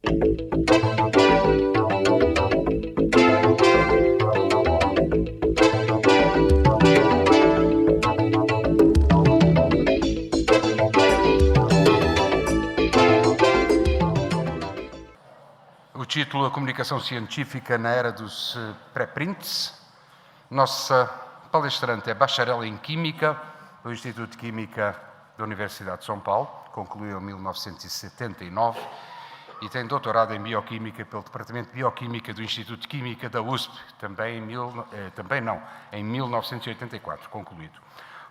O título, A Comunicação Científica na Era dos Pré-Prints. Nossa palestrante é bacharel em Química do Instituto de Química da Universidade de São Paulo, concluiu em 1979, e tem doutorado em Bioquímica pelo Departamento de Bioquímica do Instituto de Química da USP, em 1984, concluído.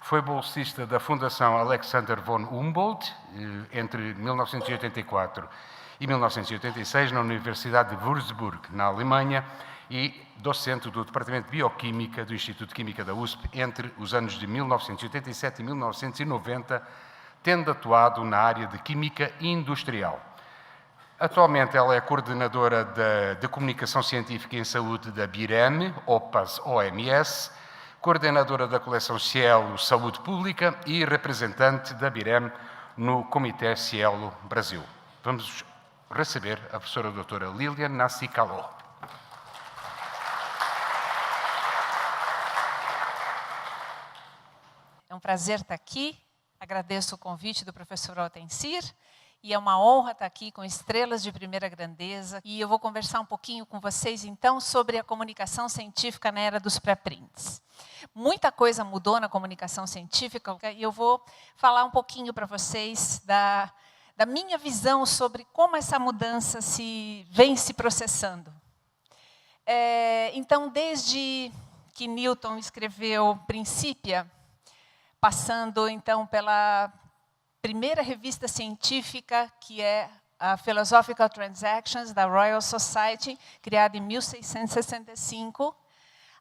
Foi bolsista da Fundação Alexander von Humboldt entre 1984 e 1986 na Universidade de Würzburg, na Alemanha, e docente do Departamento de Bioquímica do Instituto de Química da USP entre os anos de 1987 e 1990, tendo atuado na área de Química Industrial. Atualmente ela é coordenadora de Comunicação Científica em Saúde da BIREM, OPAS-OMS, coordenadora da coleção Cielo Saúde Pública e representante da BIREM no Comitê Cielo Brasil. Vamos receber a professora doutora Lilian Nascicalo. É um prazer estar aqui, agradeço o convite do professor Altencir, e é uma honra estar aqui com estrelas de primeira grandeza, e eu vou conversar um pouquinho com vocês, então, sobre a comunicação científica na era dos pré-prints. Muita coisa mudou na comunicação científica, e eu vou falar um pouquinho para vocês da minha visão sobre como essa mudança vem se processando. Então, desde que Newton escreveu Principia, passando, então, pela primeira revista científica, que é a Philosophical Transactions, da Royal Society, criada em 1665,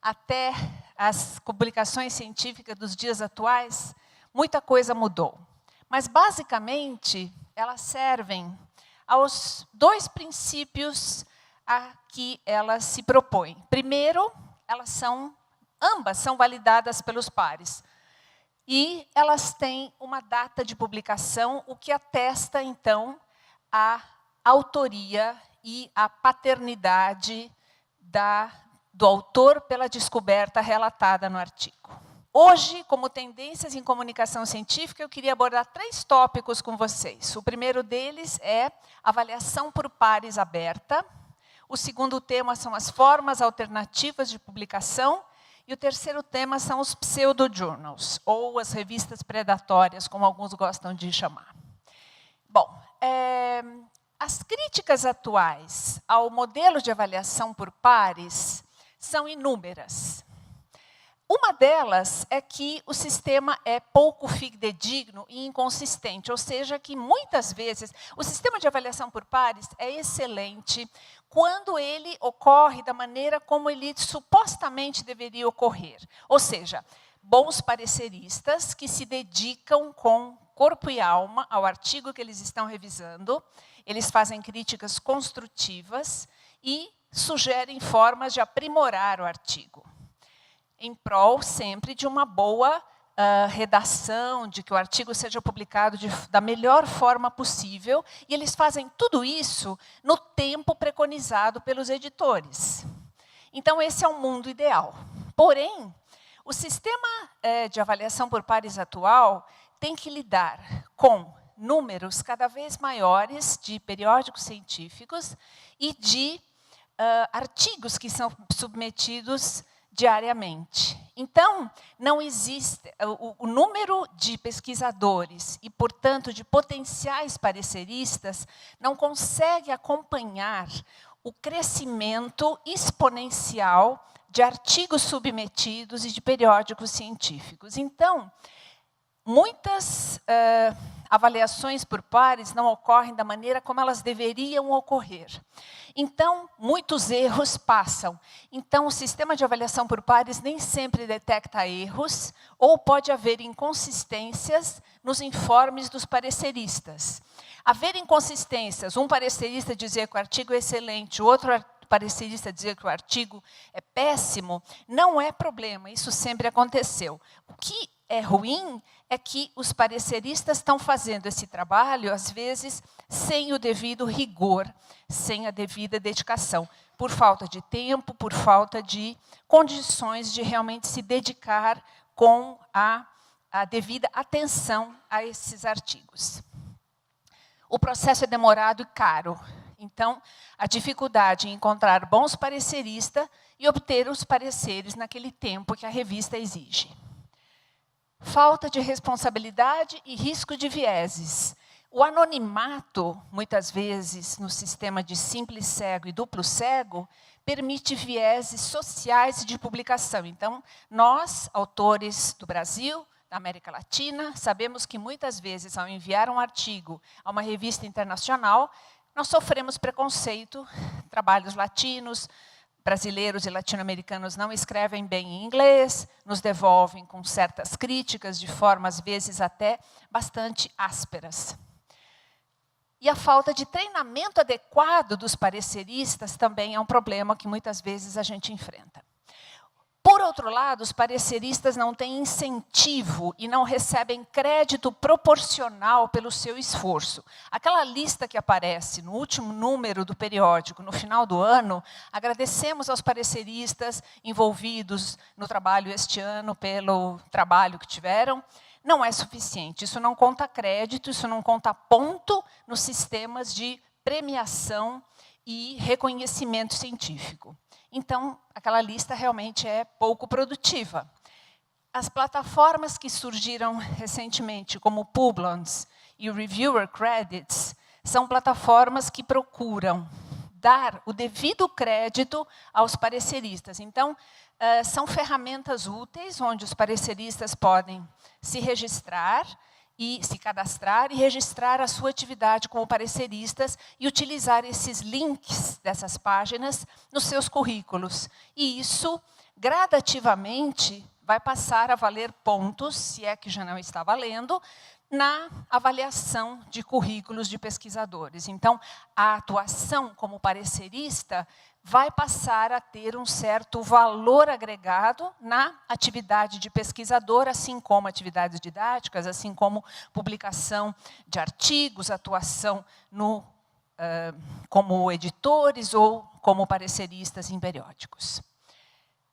até as publicações científicas dos dias atuais, muita coisa mudou. Mas, basicamente, elas servem aos dois princípios a que elas se propõem. Primeiro, ambas são validadas pelos pares. E elas têm uma data de publicação, o que atesta, então, a autoria e a paternidade do autor pela descoberta relatada no artigo. Hoje, como tendências em comunicação científica, eu queria abordar 3 tópicos com vocês. O primeiro deles é avaliação por pares aberta. O segundo tema são as formas alternativas de publicação. E o terceiro tema são os pseudo-journals, ou as revistas predatórias, como alguns gostam de chamar. Bom, as críticas atuais ao modelo de avaliação por pares são inúmeras. Uma delas é que o sistema é pouco fidedigno e inconsistente, ou seja, que muitas vezes o sistema de avaliação por pares é excelente quando ele ocorre da maneira como ele supostamente deveria ocorrer. Ou seja, bons pareceristas que se dedicam com corpo e alma ao artigo que eles estão revisando, eles fazem críticas construtivas e sugerem formas de aprimorar o artigo, em prol sempre de uma boa redação, de que o artigo seja publicado da melhor forma possível, e eles fazem tudo isso no tempo preconizado pelos editores. Então, esse é o mundo ideal. Porém, o sistema de avaliação por pares atual tem que lidar com números cada vez maiores de periódicos científicos e de artigos que são submetidos diariamente. Então, não existe o número de pesquisadores e, portanto, de potenciais pareceristas não consegue acompanhar o crescimento exponencial de artigos submetidos e de periódicos científicos. Então, muitas avaliações por pares não ocorrem da maneira como elas deveriam ocorrer. Então, muitos erros passam. Então, o sistema de avaliação por pares nem sempre detecta erros, ou pode haver inconsistências nos informes dos pareceristas. Haver inconsistências, um parecerista dizer que o artigo é excelente, o outro parecerista dizer que o artigo é péssimo, não é problema, isso sempre aconteceu. O que é ruim é que os pareceristas estão fazendo esse trabalho, às vezes, sem o devido rigor, sem a devida dedicação, por falta de tempo, por falta de condições de realmente se dedicar com a devida atenção a esses artigos. O processo é demorado e caro. Então, a dificuldade em encontrar bons pareceristas e obter os pareceres naquele tempo que a revista exige. Falta de responsabilidade e risco de vieses. O anonimato, muitas vezes, no sistema de simples cego e duplo cego, permite vieses sociais e de publicação. Então, nós, autores do Brasil, da América Latina, sabemos que muitas vezes, ao enviar um artigo a uma revista internacional, nós sofremos preconceito, trabalhos latinos, brasileiros e latino-americanos não escrevem bem em inglês, nos devolvem com certas críticas, de forma, às vezes, até bastante ásperas. E a falta de treinamento adequado dos pareceristas também é um problema que muitas vezes a gente enfrenta. Por outro lado, os pareceristas não têm incentivo e não recebem crédito proporcional pelo seu esforço. Aquela lista que aparece no último número do periódico, no final do ano, agradecemos aos pareceristas envolvidos no trabalho este ano pelo trabalho que tiveram, não é suficiente. Isso não conta crédito, isso não conta ponto nos sistemas de premiação e reconhecimento científico. Então, aquela lista realmente é pouco produtiva. As plataformas que surgiram recentemente, como o Publons e o Reviewer Credits, são plataformas que procuram dar o devido crédito aos pareceristas. Então, são ferramentas úteis, onde os pareceristas podem se registrar e se cadastrar e registrar a sua atividade como pareceristas e utilizar esses links dessas páginas nos seus currículos. E isso, gradativamente, vai passar a valer pontos, se é que já não está valendo, na avaliação de currículos de pesquisadores. Então, a atuação como parecerista vai passar a ter um certo valor agregado na atividade de pesquisador, assim como atividades didáticas, assim como publicação de artigos, atuação como editores ou como pareceristas em periódicos.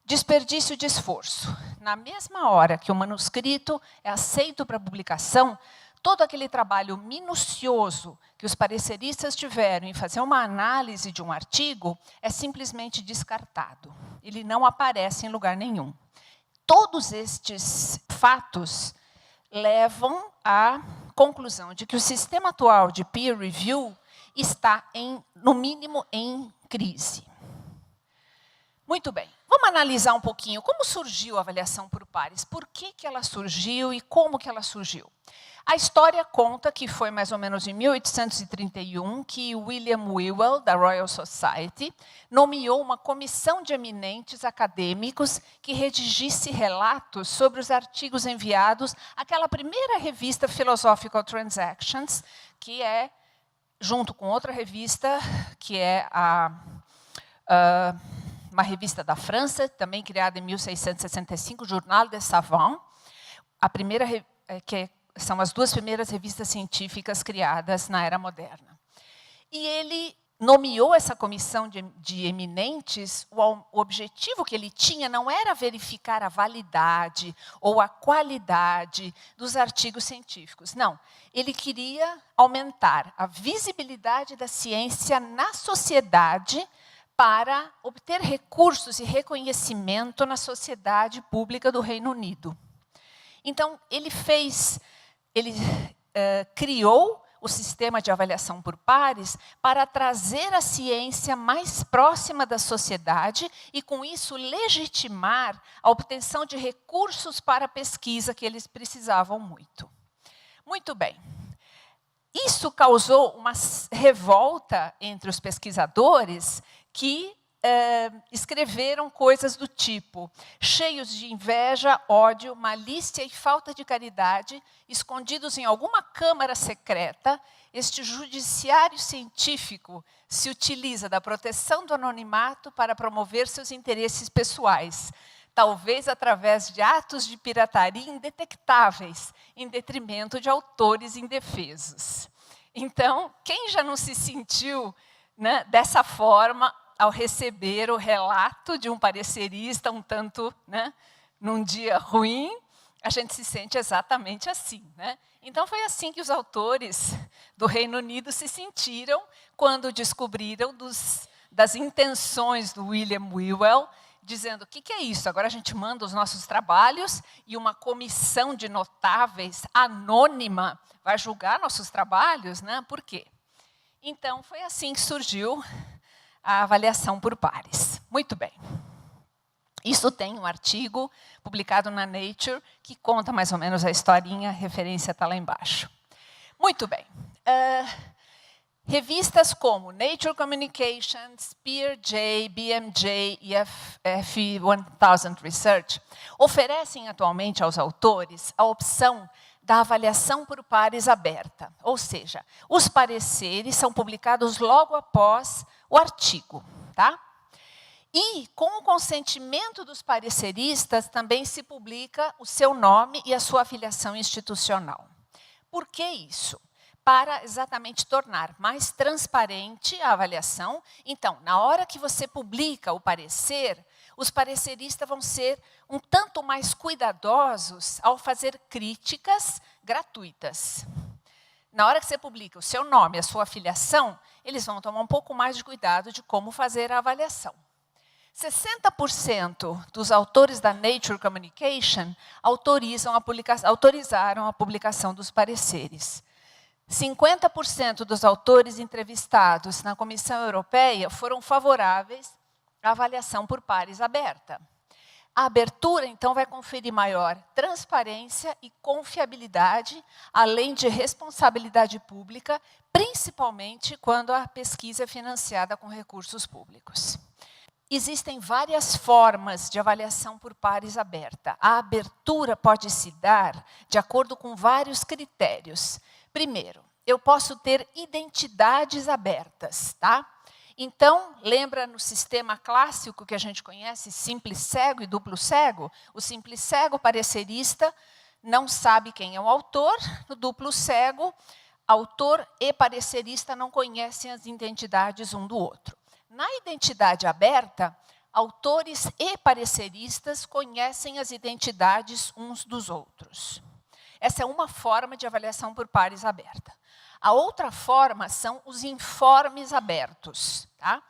Desperdício de esforço. Na mesma hora que o manuscrito é aceito para publicação, todo aquele trabalho minucioso que os pareceristas tiveram em fazer uma análise de um artigo é simplesmente descartado. Ele não aparece em lugar nenhum. Todos estes fatos levam à conclusão de que o sistema atual de peer review está, no mínimo, em crise. Muito bem. Vamos analisar um pouquinho como surgiu a avaliação por pares. Por que ela surgiu e como que ela surgiu? A história conta que foi mais ou menos em 1831 que William Whewell, da Royal Society, nomeou uma comissão de eminentes acadêmicos que redigisse relatos sobre os artigos enviados àquela primeira revista Philosophical Transactions, que é, junto com outra revista, que é uma revista da França, também criada em 1665, Journal des Savants, a primeira, são as duas primeiras revistas científicas criadas na era moderna. E ele nomeou essa comissão de eminentes, o objetivo que ele tinha não era verificar a validade ou a qualidade dos artigos científicos, não. Ele queria aumentar a visibilidade da ciência na sociedade para obter recursos e reconhecimento na sociedade pública do Reino Unido. Então, ele criou o sistema de avaliação por pares para trazer a ciência mais próxima da sociedade e, com isso, legitimar a obtenção de recursos para a pesquisa que eles precisavam muito. Muito bem. Isso causou uma revolta entre os pesquisadores que escreveram coisas do tipo: cheios de inveja, ódio, malícia e falta de caridade, escondidos em alguma câmara secreta, este judiciário científico se utiliza da proteção do anonimato para promover seus interesses pessoais. talvez através de atos de pirataria indetectáveis, em detrimento de autores indefesos. Então, quem já não se sentiu, né, dessa forma ao receber o relato de um parecerista um tanto, né, num dia ruim, a gente se sente exatamente assim, né? Então, foi assim que os autores do Reino Unido se sentiram quando descobriram das intenções do William Whewell, dizendo, o que é isso? Agora a gente manda os nossos trabalhos e uma comissão de notáveis anônima vai julgar nossos trabalhos, né? Por quê? Então, foi assim que surgiu a avaliação por pares. Muito bem. Isso tem um artigo publicado na Nature que conta mais ou menos a historinha, a referência está lá embaixo. Muito bem. Revistas como Nature Communications, Peer-J, BMJ e F1000 Research oferecem atualmente aos autores a opção da avaliação por pares aberta, ou seja, os pareceres são publicados logo após o artigo, tá? E, com o consentimento dos pareceristas, também se publica o seu nome e a sua afiliação institucional. Por que isso? Para exatamente tornar mais transparente a avaliação. Então, na hora que você publica o parecer, os pareceristas vão ser um tanto mais cuidadosos ao fazer críticas gratuitas. Na hora que você publica o seu nome e a sua afiliação, eles vão tomar um pouco mais de cuidado de como fazer a avaliação. 60% dos autores da Nature Communication autorizaram a publicação dos pareceres. 50% dos autores entrevistados na Comissão Europeia foram favoráveis à avaliação por pares aberta. A abertura, então, vai conferir maior transparência e confiabilidade, além de responsabilidade pública, principalmente quando a pesquisa é financiada com recursos públicos. Existem várias formas de avaliação por pares aberta. A abertura pode se dar de acordo com vários critérios. Primeiro, eu posso ter identidades abertas, tá? Então, lembra no sistema clássico que a gente conhece, simples cego e duplo cego? O simples cego, parecerista, não sabe quem é o autor. No duplo cego, autor e parecerista não conhecem as identidades um do outro. Na identidade aberta, autores e pareceristas conhecem as identidades uns dos outros. Essa é uma forma de avaliação por pares aberta. A outra forma são os informes abertos, tá?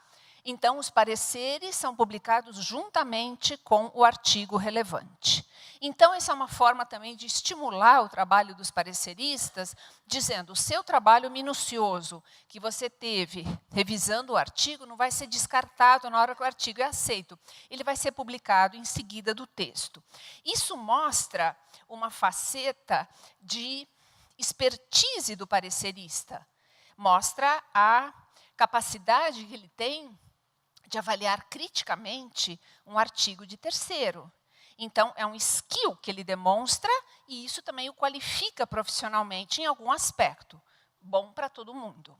Então, os pareceres são publicados juntamente com o artigo relevante. Então, essa é uma forma também de estimular o trabalho dos pareceristas, dizendo, o seu trabalho minucioso que você teve revisando o artigo não vai ser descartado na hora que o artigo é aceito. Ele vai ser publicado em seguida do texto. Isso mostra uma faceta de expertise do parecerista. Mostra a capacidade que ele tem de avaliar criticamente um artigo de terceiro. Então, é um skill que ele demonstra e isso também o qualifica profissionalmente em algum aspecto. Bom para todo mundo.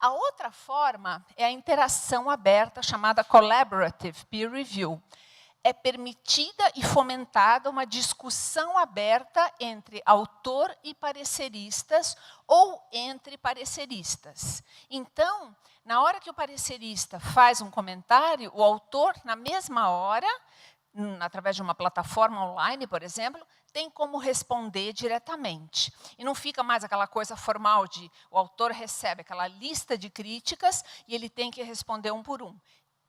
A outra forma é a interação aberta, chamada Collaborative Peer Review. É permitida e fomentada uma discussão aberta entre autor e pareceristas ou entre pareceristas. Então, na hora que o parecerista faz um comentário, o autor, na mesma hora, através de uma plataforma online, por exemplo, tem como responder diretamente. E não fica mais aquela coisa formal de o autor recebe aquela lista de críticas e ele tem que responder um por um.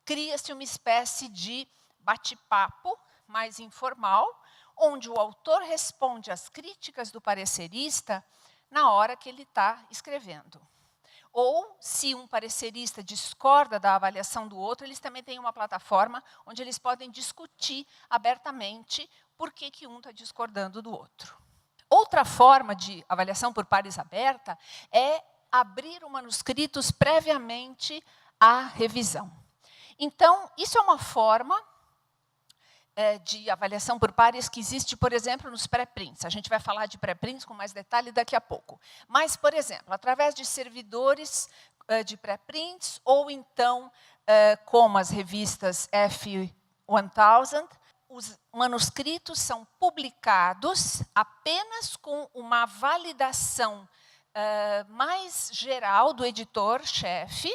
Cria-se uma espécie de bate-papo mais informal, onde o autor responde às críticas do parecerista na hora que ele está escrevendo. Ou, se um parecerista discorda da avaliação do outro, eles também têm uma plataforma onde eles podem discutir abertamente por que um está discordando do outro. Outra forma de avaliação por pares aberta é abrir o manuscrito previamente à revisão. Então, isso é uma forma de avaliação por pares que existe, por exemplo, nos pré-prints. A gente vai falar de pré-prints com mais detalhe daqui a pouco. Mas, por exemplo, através de servidores de pré-prints, ou então, como as revistas F1000, os manuscritos são publicados apenas com uma validação mais geral do editor-chefe,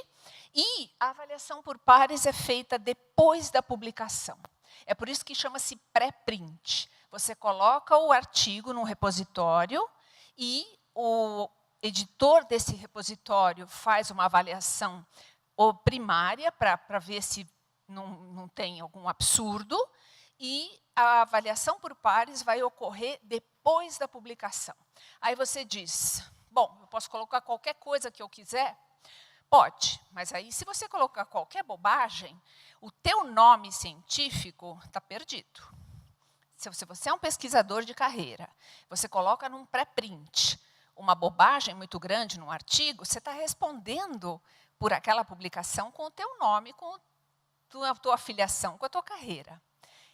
e a avaliação por pares é feita depois da publicação. É por isso que chama-se pré-print. Você coloca o artigo num repositório e o editor desse repositório faz uma avaliação primária para ver se não tem algum absurdo, e a avaliação por pares vai ocorrer depois da publicação. Aí você diz, bom, eu posso colocar qualquer coisa que eu quiser? Pode, mas aí se você colocar qualquer bobagem, o teu nome científico está perdido. Se você é um pesquisador de carreira, você coloca num pré-print uma bobagem muito grande num artigo, você está respondendo por aquela publicação com o teu nome, com a tua afiliação, com a tua carreira.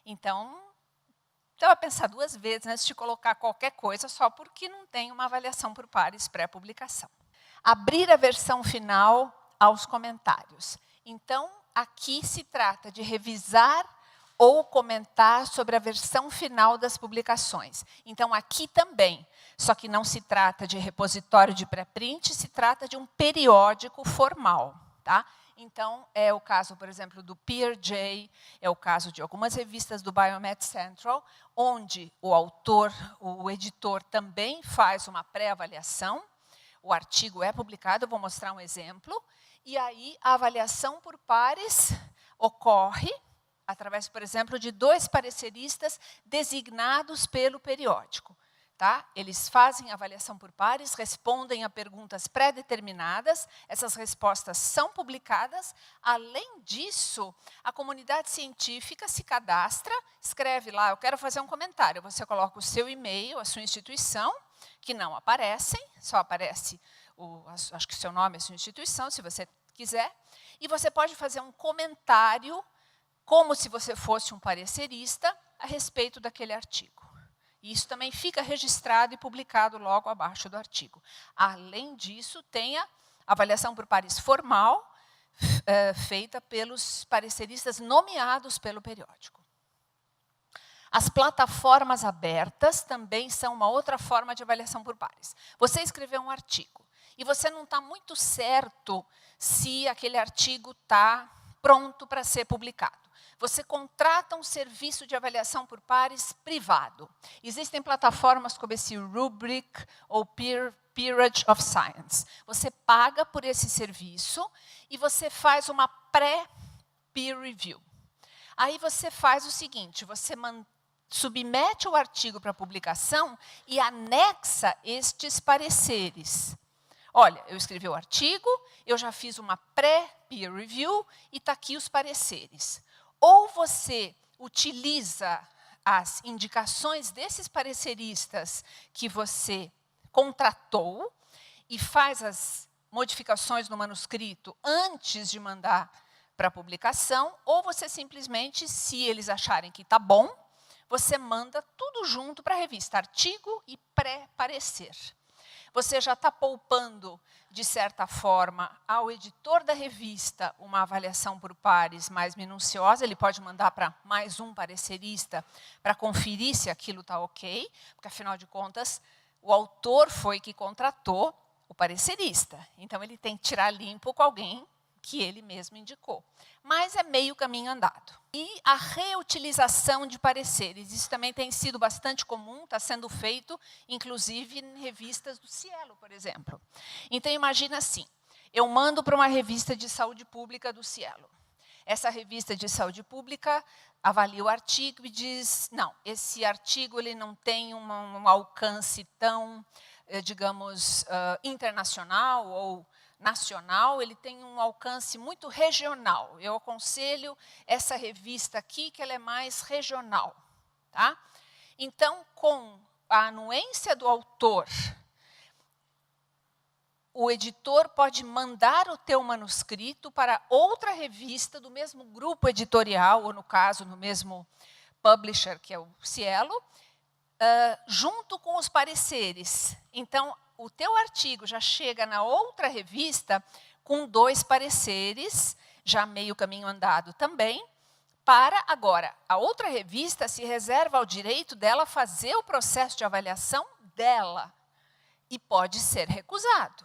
Então, você vai pensar 2 vezes antes de colocar qualquer coisa só porque não tem uma avaliação por pares pré-publicação. Abrir a versão final aos comentários. Então, aqui se trata de revisar ou comentar sobre a versão final das publicações. Então, aqui também, só que não se trata de repositório de pré-print, se trata de um periódico formal. Tá? Então, é o caso, por exemplo, do PeerJ, é o caso de algumas revistas do Biomed Central, onde o autor, o editor, também faz uma pré-avaliação, o artigo é publicado, eu vou mostrar um exemplo, e aí a avaliação por pares ocorre através, por exemplo, de 2 pareceristas designados pelo periódico. Tá? Eles fazem avaliação por pares, respondem a perguntas pré-determinadas, essas respostas são publicadas. Além disso, a comunidade científica se cadastra, escreve lá, eu quero fazer um comentário. Você coloca o seu e-mail, a sua instituição, que não aparecem, só aparece, acho que o seu nome e a sua instituição, se você quiser, e você pode fazer um comentário, como se você fosse um parecerista, a respeito daquele artigo. E isso também fica registrado e publicado logo abaixo do artigo. Além disso, tem a avaliação por pares formal, feita pelos pareceristas nomeados pelo periódico. As plataformas abertas também são uma outra forma de avaliação por pares. Você escreveu um artigo e você não está muito certo se aquele artigo está pronto para ser publicado. Você contrata um serviço de avaliação por pares privado. Existem plataformas como esse Rubrik ou Peerage of Science. Você paga por esse serviço e você faz uma pré-peer review. Aí você faz o seguinte, você submete o artigo para publicação e anexa estes pareceres. Olha, eu escrevi o artigo, eu já fiz uma pré-peer review e está aqui os pareceres. Ou você utiliza as indicações desses pareceristas que você contratou e faz as modificações no manuscrito antes de mandar para a publicação, ou você simplesmente, se eles acharem que está bom, você manda tudo junto para a revista, artigo e pré-parecer. Você já está poupando, de certa forma, ao editor da revista uma avaliação por pares mais minuciosa. Ele pode mandar para mais um parecerista para conferir se aquilo está ok, porque, afinal de contas, o autor foi que contratou o parecerista. Então, ele tem que tirar limpo com alguém que ele mesmo indicou. Mas é meio caminho andado. E a reutilização de pareceres. Isso também tem sido bastante comum, está sendo feito, inclusive, em revistas do Cielo, por exemplo. Então, imagina assim, eu mando para uma revista de saúde pública do Cielo. Essa revista de saúde pública avalia o artigo e diz, não, esse artigo ele não tem um alcance tão, digamos, internacional ou nacional, ele tem um alcance muito regional. Eu aconselho essa revista aqui, que ela é mais regional. Tá? Então, com a anuência do autor, o editor pode mandar o teu manuscrito para outra revista do mesmo grupo editorial, ou, no caso, no mesmo publisher, que é o Cielo, junto com os pareceres. Então, o teu artigo já chega na outra revista com 2 pareceres, já meio caminho andado também, para agora. A outra revista se reserva ao direito dela fazer o processo de avaliação dela e pode ser recusado.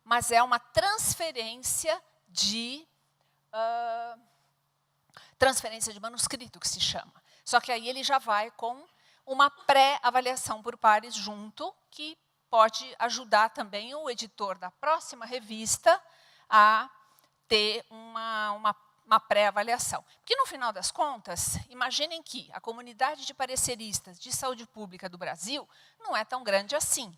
Mas é uma transferência de manuscrito, que se chama. Só que aí ele já vai com uma pré-avaliação por pares junto, que pode ajudar também o editor da próxima revista a ter uma pré-avaliação. Porque, no final das contas, imaginem que a comunidade de pareceristas de saúde pública do Brasil não é tão grande assim.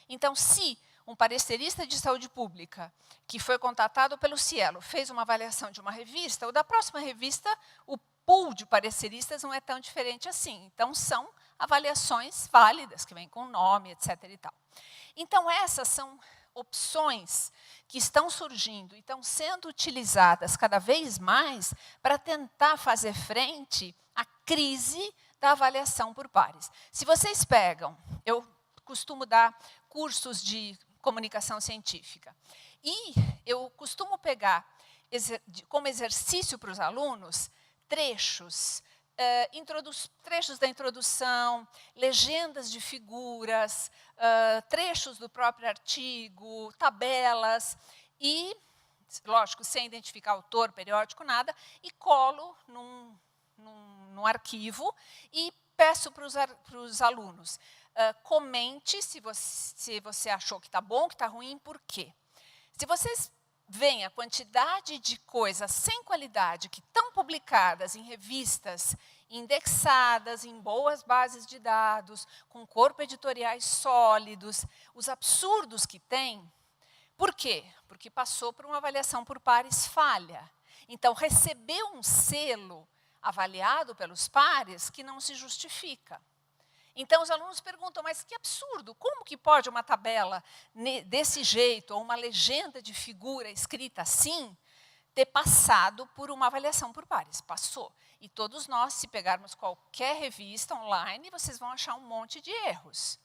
Então, se um parecerista de saúde pública, que foi contatado pelo Cielo, fez uma avaliação de uma revista, ou da próxima revista, o pool de pareceristas não é tão diferente assim. Então, são avaliações válidas, que vêm com nome, etc. e tal. Então, essas são opções que estão surgindo e estão sendo utilizadas cada vez mais para tentar fazer frente à crise da avaliação por pares. Se vocês pegam, eu costumo dar cursos de comunicação científica, e eu costumo pegar como exercício para os alunos trechos da introdução, legendas de figuras, trechos do próprio artigo, tabelas, e, lógico, sem identificar autor, periódico, nada, e colo num arquivo e peço para os alunos, comente se você achou que está bom, que está ruim, por quê? Se vocês veem a quantidade de coisas sem qualidade que estão publicadas em revistas indexadas, em boas bases de dados, com corpo editoriais sólidos, os absurdos que tem, por quê? Porque passou por uma avaliação por pares falha. Então, recebeu um selo avaliado pelos pares que não se justifica. Então, os alunos perguntam, mas que absurdo, como que pode uma tabela desse jeito, ou uma legenda de figura escrita assim, ter passado por uma avaliação por pares? Passou. E todos nós, se pegarmos qualquer revista online, vocês vão achar um monte de erros.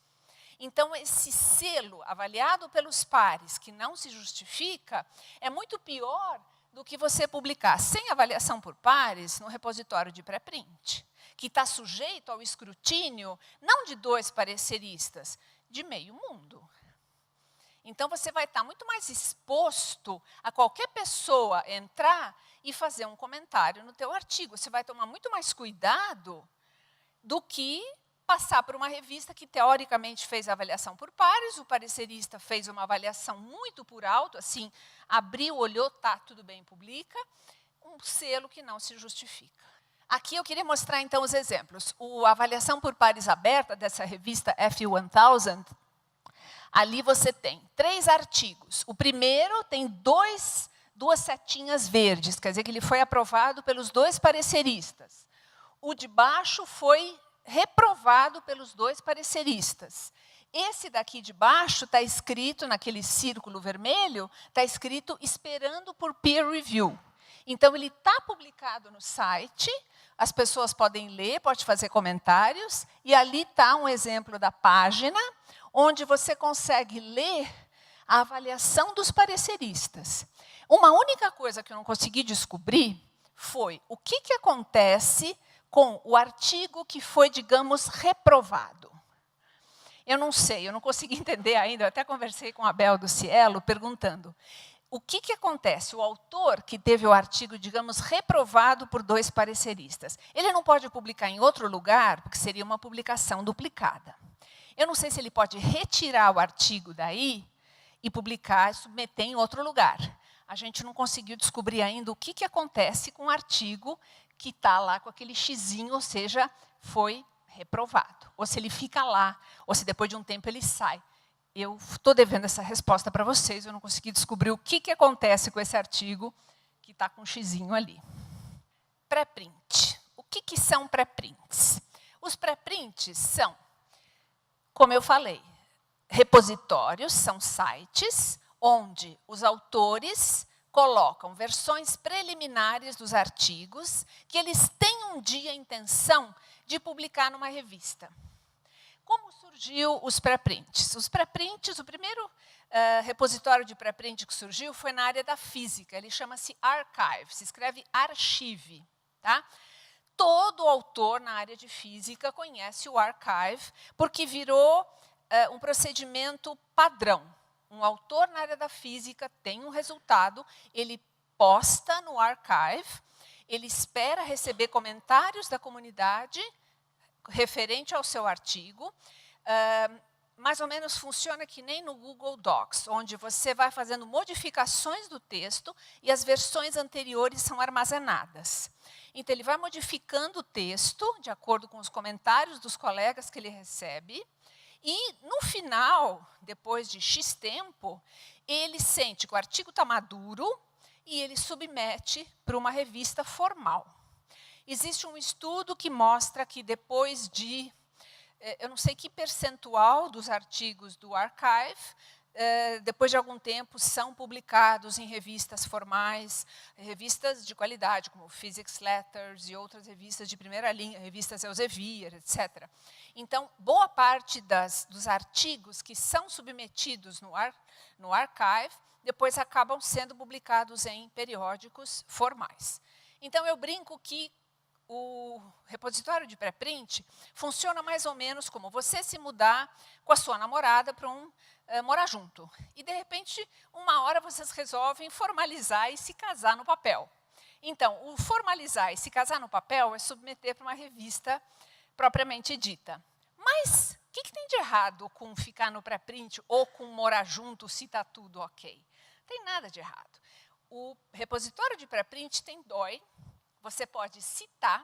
Então, esse selo avaliado pelos pares, que não se justifica, é muito pior do que você publicar sem avaliação por pares no repositório de pré-print, que está sujeito ao escrutínio, não de 2 pareceristas, de meio mundo. Então, você vai estar muito mais exposto a qualquer pessoa entrar e fazer um comentário no teu artigo. Você vai tomar muito mais cuidado do que passar por uma revista que, teoricamente, fez a avaliação por pares, o parecerista fez uma avaliação muito por alto, assim, abriu, olhou, tá, tudo bem, publica, um selo que não se justifica. Aqui eu queria mostrar, então, os exemplos. A avaliação por pares aberta dessa revista FE1000, ali você tem 3 artigos. O primeiro tem duas setinhas verdes, quer dizer que ele foi aprovado pelos 2 pareceristas. O de baixo foi reprovado pelos 2 pareceristas. Esse daqui de baixo está escrito, naquele círculo vermelho, está escrito esperando por peer review. Então, ele está publicado no site, as pessoas podem ler, podem fazer comentários, e ali está um exemplo da página, onde você consegue ler a avaliação dos pareceristas. Uma única coisa que eu não consegui descobrir foi o que acontece com o artigo que foi, digamos, reprovado. Eu não sei, eu não consegui entender ainda, eu até conversei com a Bel do Cielo, perguntando, o que acontece? O autor que teve o artigo, digamos, reprovado por 2 pareceristas, ele não pode publicar em outro lugar, porque seria uma publicação duplicada. Eu não sei se ele pode retirar o artigo daí e publicar, submeter em outro lugar. A gente não conseguiu descobrir ainda o que acontece com o artigo que está lá com aquele xizinho, ou seja, foi reprovado. Ou se ele fica lá, ou se depois de um tempo ele sai. Eu estou devendo essa resposta para vocês, eu não consegui descobrir o que acontece com esse artigo que está com um xizinho ali. Pré-print. O que são pré-prints? Os pré-prints são, como eu falei, repositórios, são sites onde os autores colocam versões preliminares dos artigos que eles têm um dia a intenção de publicar numa revista. Como surgiu os pré-prints? Os pré-prints, o primeiro repositório de pré-print que surgiu foi na área da física. Ele chama-se Archive, se escreve archive. Tá? todo autor na área de física conhece o archive, porque virou um procedimento padrão. Um autor na área da física tem um resultado, ele posta no archive, ele espera receber comentários da comunidade referente ao seu artigo. Mais ou menos funciona que nem no Google Docs, onde você vai fazendo modificações do texto e as versões anteriores são armazenadas. Então, ele vai modificando o texto, de acordo com os comentários dos colegas que ele recebe, e, no final, depois de X tempo, ele sente que o artigo está maduro e ele submete para uma revista formal. Existe um estudo que mostra que depois de, eu não sei que percentual dos artigos do archive, depois de algum tempo, são publicados em revistas formais, revistas de qualidade, como Physics Letters e outras revistas de primeira linha, revistas Elsevier, etc. Então, boa parte dos artigos que são submetidos no archive, depois acabam sendo publicados em periódicos formais. Então, eu brinco que o repositório de pré-print funciona mais ou menos como você se mudar com a sua namorada para morar junto. E, de repente, uma hora vocês resolvem formalizar e se casar no papel. Então, o formalizar e se casar no papel é submeter para uma revista propriamente dita. Mas o que tem de errado com ficar no pré-print ou com morar junto se está tudo ok? Não tem nada de errado. O repositório de pré-print tem DOI, você pode citar,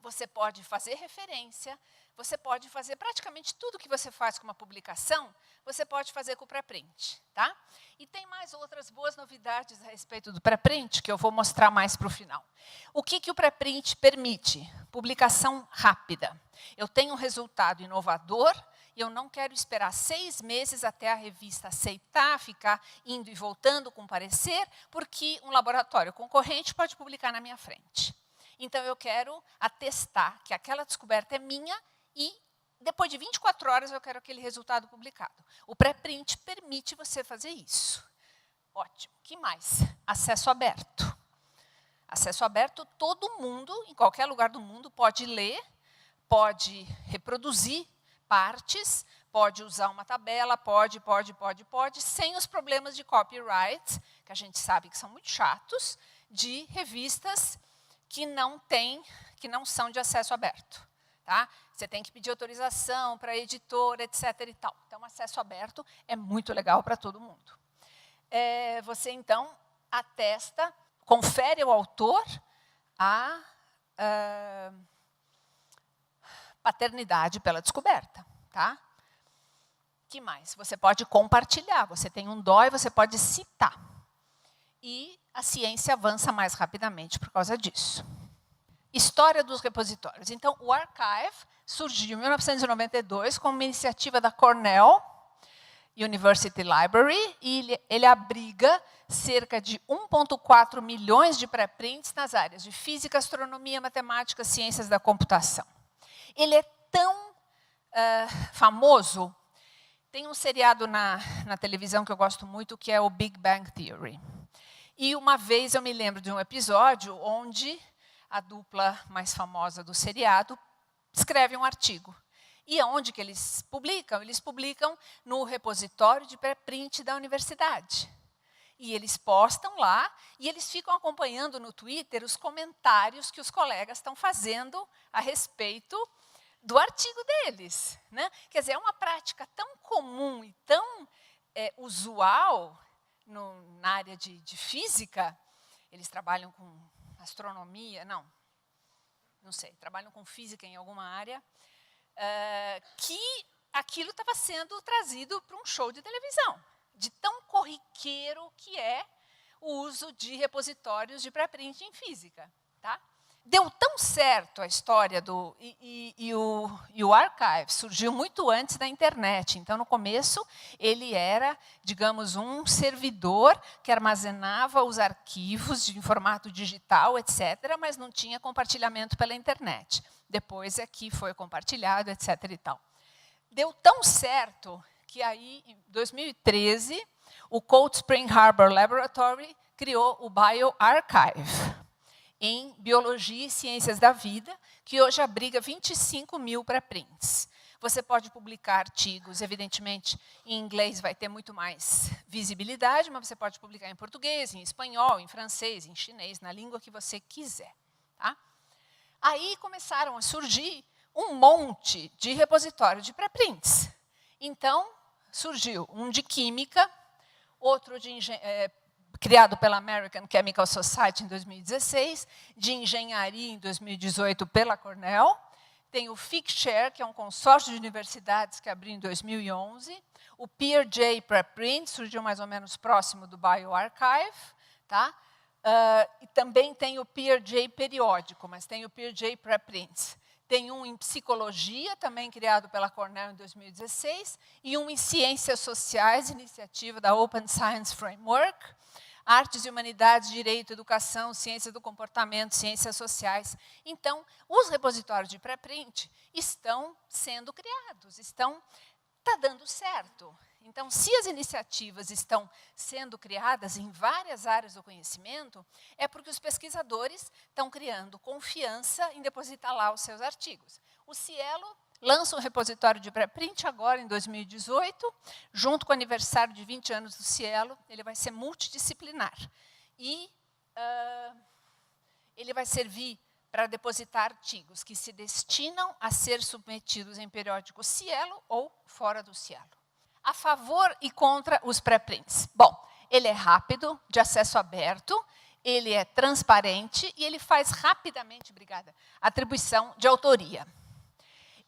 você pode fazer referência, você pode fazer praticamente tudo que você faz com uma publicação, você pode fazer com o pré-print. Tá? E tem mais outras boas novidades a respeito do pré-print, que eu vou mostrar mais para o final. O que o pré-print permite? Publicação rápida. Eu tenho um resultado inovador, e eu não quero esperar 6 meses até a revista aceitar, ficar indo e voltando com parecer, porque um laboratório concorrente pode publicar na minha frente. Então, eu quero atestar que aquela descoberta é minha e, depois de 24 horas, eu quero aquele resultado publicado. O pré-print permite você fazer isso. Ótimo. O que mais? Acesso aberto. Acesso aberto, todo mundo, em qualquer lugar do mundo, pode ler, pode reproduzir partes, pode usar uma tabela, pode, sem os problemas de copyright, que a gente sabe que são muito chatos, de revistas que não são de acesso aberto. Tá? Você tem que pedir autorização para a editora, etc. e tal. Então, acesso aberto é muito legal para todo mundo. Você, então, atesta, confere ao autor a paternidade pela descoberta. Tá? Que mais? Você pode compartilhar, você tem um DOI, você pode citar. E a ciência avança mais rapidamente por causa disso. História dos repositórios. Então, o Archive surgiu em 1992 como uma iniciativa da Cornell University Library, e ele abriga cerca de 1,4 milhões de pré-prints nas áreas de física, astronomia, matemática, ciências da computação. Ele é tão famoso, tem um seriado na televisão que eu gosto muito, que é o Big Bang Theory. E uma vez eu me lembro de um episódio onde a dupla mais famosa do seriado escreve um artigo. E aonde que eles publicam? Eles publicam no repositório de pré-print da universidade. E eles postam lá, e eles ficam acompanhando no Twitter os comentários que os colegas estão fazendo a respeito do artigo deles. Né? Quer dizer, é uma prática tão comum e tão usual na área de física. Eles trabalham com astronomia, não sei, trabalham com física em alguma área, que aquilo estava sendo trazido para um show de televisão, de tão corriqueiro que é o uso de repositórios de pré-print em física. Tá? Deu tão certo a história e o Archive surgiu muito antes da internet. Então, no começo, ele era, digamos, um servidor que armazenava os arquivos em formato digital, etc., mas não tinha compartilhamento pela internet. Depois é que foi compartilhado, etc. e tal. Deu tão certo que aí, em 2013, o Cold Spring Harbor Laboratory criou o bioRxiv. em Biologia e Ciências da Vida, que hoje abriga 25 mil pré-prints. Você pode publicar artigos, evidentemente, em inglês vai ter muito mais visibilidade, mas você pode publicar em português, em espanhol, em francês, em chinês, na língua que você quiser. Tá? Aí começaram a surgir um monte de repositório de pré-prints. Então, surgiu um de Química, outro de criado pela American Chemical Society em 2016, de Engenharia em 2018 pela Cornell. Tem o FICShare, que é um consórcio de universidades que abriu em 2011. O PeerJ Preprint surgiu mais ou menos próximo do bioRxiv. Tá? E também tem o PeerJ periódico, mas tem o PeerJ Preprints. Tem um em Psicologia, também criado pela Cornell em 2016, e um em Ciências Sociais, iniciativa da Open Science Framework. Artes e Humanidades, Direito, Educação, Ciência do Comportamento, Ciências Sociais. Então, os repositórios de pré-print estão sendo criados, está dando certo. Então, se as iniciativas estão sendo criadas em várias áreas do conhecimento, é porque os pesquisadores estão criando confiança em depositar lá os seus artigos. O Cielo lança um repositório de pré-print agora, em 2018, junto com o aniversário de 20 anos do Cielo. Ele vai ser multidisciplinar. E ele vai servir para depositar artigos que se destinam a ser submetidos em periódico Cielo ou fora do Cielo. A favor e contra os pré-prints. Bom, ele é rápido, de acesso aberto, ele é transparente e ele faz rapidamente, atribuição de autoria.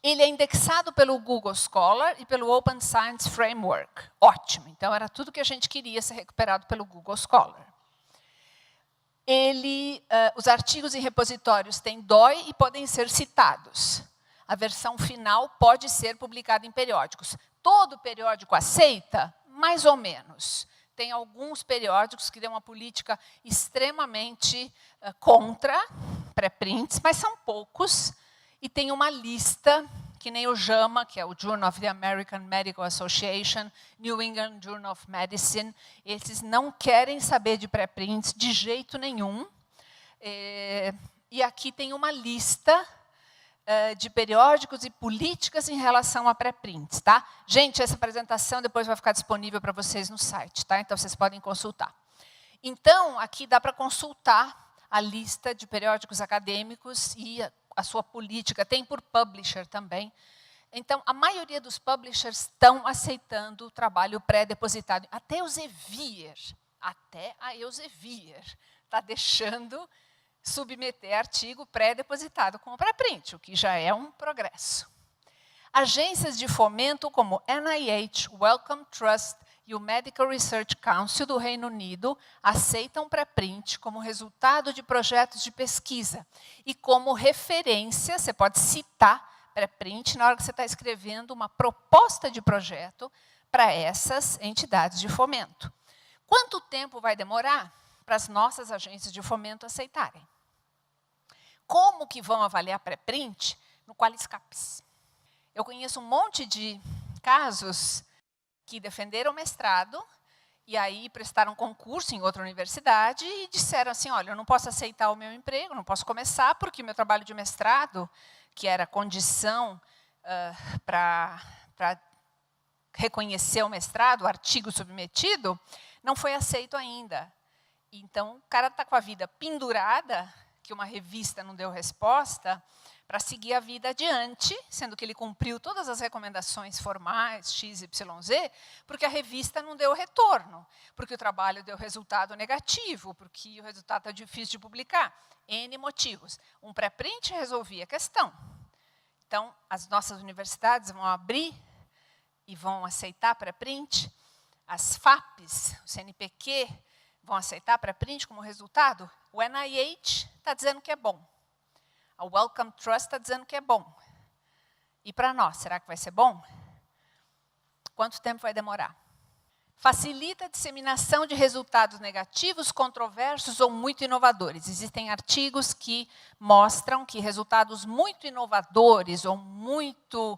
Ele é indexado pelo Google Scholar e pelo Open Science Framework. Ótimo, então era tudo que a gente queria ser recuperado pelo Google Scholar. Os artigos em repositórios têm DOI e podem ser citados. A versão final pode ser publicada em periódicos. Todo periódico aceita? Mais ou menos. Tem alguns periódicos que têm uma política extremamente contra pré-prints, mas são poucos. E tem uma lista, que nem o JAMA, que é o Journal of the American Medical Association, New England Journal of Medicine. Esses não querem saber de pré-prints de jeito nenhum. E aqui tem uma lista de periódicos e políticas em relação a pré-prints. Tá? Gente, essa apresentação depois vai ficar disponível para vocês no site, tá? Então vocês podem consultar. Então, aqui dá para consultar a lista de periódicos acadêmicos e a sua política, tem por publisher também. Então, a maioria dos publishers estão aceitando o trabalho pré-depositado. Até a Elsevier está deixando submeter artigo pré-depositado com o pré-print, o que já é um progresso. Agências de fomento como NIH, Wellcome Trust e o Medical Research Council do Reino Unido aceitam pré-print como resultado de projetos de pesquisa e como referência, você pode citar pré-print na hora que você está escrevendo uma proposta de projeto para essas entidades de fomento. Quanto tempo vai demorar para as nossas agências de fomento aceitarem? Como que vão avaliar pré-print? No Qualiscapes. Eu conheço um monte de casos que defenderam mestrado e aí prestaram concurso em outra universidade e disseram assim, olha, eu não posso aceitar o meu emprego, não posso começar porque o meu trabalho de mestrado, que era condição para reconhecer o mestrado, o artigo submetido, não foi aceito ainda. Então, o cara está com a vida pendurada, que uma revista não deu resposta, para seguir a vida adiante, sendo que ele cumpriu todas as recomendações formais, X, Y, Z, porque a revista não deu retorno, porque o trabalho deu resultado negativo, porque o resultado está difícil de publicar. N motivos. Um pré-print resolvia a questão. Então, as nossas universidades vão abrir e vão aceitar pré-print. As FAPs, o CNPq, vão aceitar pré-print como resultado. O NIH está dizendo que é bom. A Wellcome Trust está dizendo que é bom. E para nós, será que vai ser bom? Quanto tempo vai demorar? Facilita a disseminação de resultados negativos, controversos ou muito inovadores. Existem artigos que mostram que resultados muito inovadores ou muito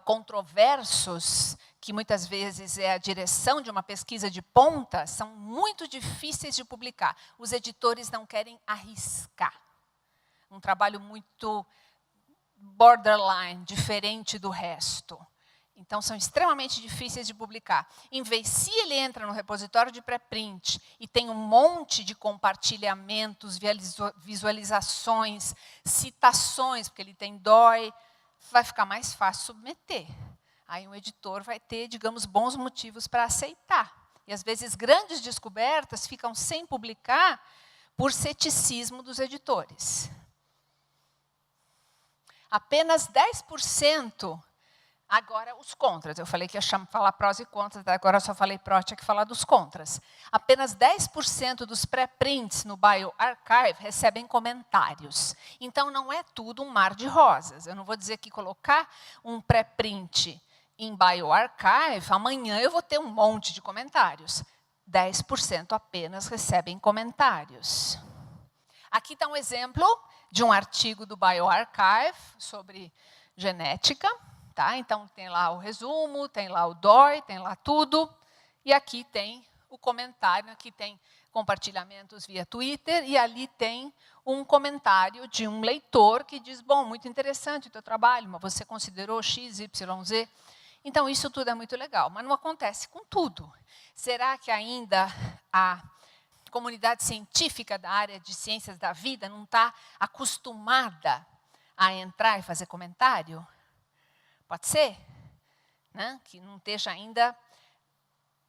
controversos, que muitas vezes é a direção de uma pesquisa de ponta, são muito difíceis de publicar. Os editores não querem arriscar. Um trabalho muito borderline, diferente do resto. Então, são extremamente difíceis de publicar. Em vez, se ele entra no repositório de pré-print e tem um monte de compartilhamentos, visualizações, citações, porque ele tem DOI, vai ficar mais fácil submeter. Aí o editor vai ter, digamos, bons motivos para aceitar. E, às vezes, grandes descobertas ficam sem publicar por ceticismo dos editores. Apenas 10%, agora os contras. Eu falei que ia falar prós e contras, agora eu só falei pró, tinha que falar dos contras. Apenas 10% dos pré-prints no bioRxiv recebem comentários. Então, não é tudo um mar de rosas. Eu não vou dizer que colocar um pré-print em bioRxiv, amanhã eu vou ter um monte de comentários. 10% apenas recebem comentários. Aqui está um exemplo de um artigo do bioRxiv sobre genética. Tá? Então, tem lá o resumo, tem lá o DOI, tem lá tudo. E aqui tem o comentário, aqui tem compartilhamentos via Twitter, e ali tem um comentário de um leitor que diz, bom, muito interessante o teu trabalho, mas você considerou X, Y, Z. Então, isso tudo é muito legal, mas não acontece com tudo. Será que ainda a comunidade científica da área de ciências da vida não está acostumada a entrar e fazer comentário? Pode ser, né? Que não esteja ainda